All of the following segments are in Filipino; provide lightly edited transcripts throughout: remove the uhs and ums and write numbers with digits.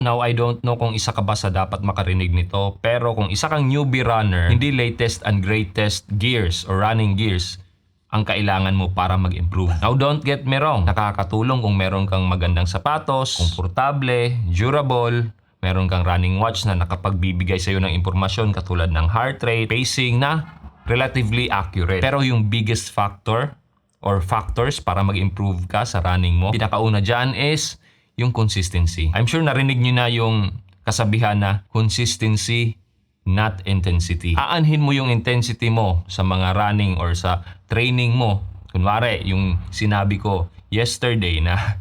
Now, I don't know kung isa ka ba sa dapat makarinig nito, pero kung isa kang newbie runner, hindi latest and greatest gears or running gears ang kailangan mo para mag-improve. Now, don't get me wrong. Nakakatulong kung meron kang magandang sapatos, komportable, durable, meron kang running watch na nakapagbibigay sa'yo ng impormasyon katulad ng heart rate, pacing na relatively accurate. Pero yung biggest factor or factors para mag-improve ka sa running mo, pinakauna dyan is yung consistency. I'm sure narinig nyo na yung kasabihan na consistency, not intensity. Aanhin mo yung intensity mo sa mga running or sa training mo. Kunwari, yung sinabi ko yesterday na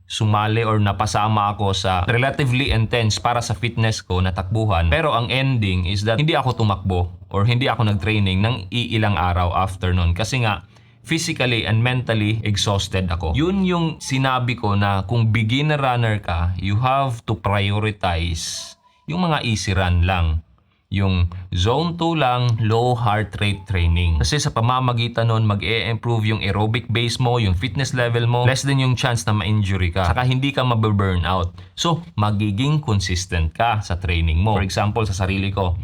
sumali or napasama ako sa relatively intense para sa fitness ko na takbuhan. Pero ang ending is that hindi ako tumakbo or hindi ako nag-training ng iilang araw after nun. Kasi nga, physically and mentally exhausted ako. Yun yung sinabi ko na kung beginner runner ka, you have to prioritize yung mga easy run lang. Yung zone 2 lang, low heart rate training. Kasi sa pamamagitan nun, mag-e-improve yung aerobic base mo, yung fitness level mo, less din yung chance na ma-injury ka. Saka hindi ka mababurn out. So, magiging consistent ka sa training mo. For example, sa sarili ko,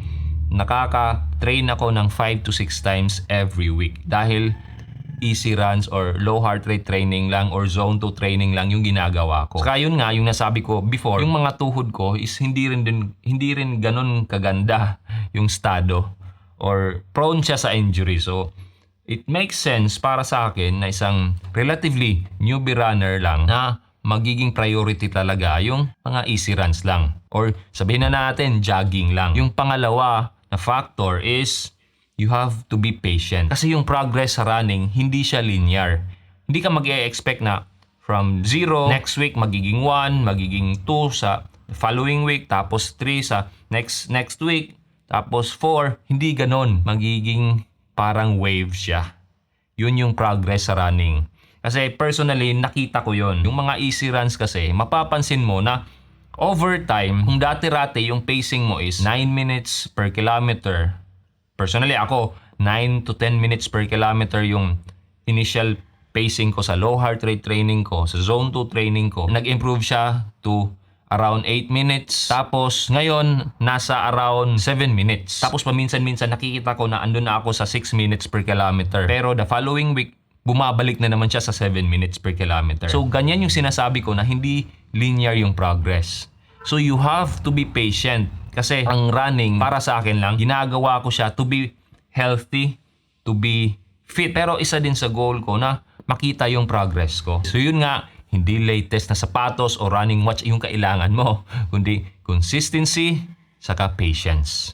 nakaka-train ako ng 5 to 6 times every week. Dahil easy runs or low heart rate training lang or zone 2 training lang yung ginagawa ko. Saka yun nga, yung nasabi ko before, yung mga tuhod ko is hindi rin ganun kaganda yung estado or prone siya sa injury. So, it makes sense para sa akin na isang relatively newbie runner lang na magiging priority talaga yung mga easy runs lang. Or sabihin na natin, jogging lang. Yung pangalawa na factor is you have to be patient. Kasi yung progress sa running, hindi siya linear. Hindi ka mag-e-expect na from 0, next week magiging 1, magiging 2 sa following week, tapos 3 sa next week, tapos 4. Hindi ganon. Magiging parang wave siya. Yun yung progress sa running. Kasi personally, nakita ko yun. Yung mga easy runs kasi, mapapansin mo na over time, kung dati-rati yung pacing mo is 9 minutes per kilometer, personally ako, 9 to 10 minutes per kilometer yung initial pacing ko sa low heart rate training ko, sa zone 2 training ko. Nag-improve siya to around 8 minutes. Tapos ngayon, nasa around 7 minutes. Tapos paminsan-minsan nakikita ko na andun na ako sa 6 minutes per kilometer. Pero the following week, bumabalik na naman siya sa 7 minutes per kilometer. So ganyan yung sinasabi ko na hindi linear yung progress. So you have to be patient. Kasi ang running, para sa akin lang, ginagawa ko siya to be healthy, to be fit. Pero isa din sa goal ko na makita yung progress ko. So yun nga, hindi latest na sapatos o running watch yung kailangan mo, kundi consistency, saka patience.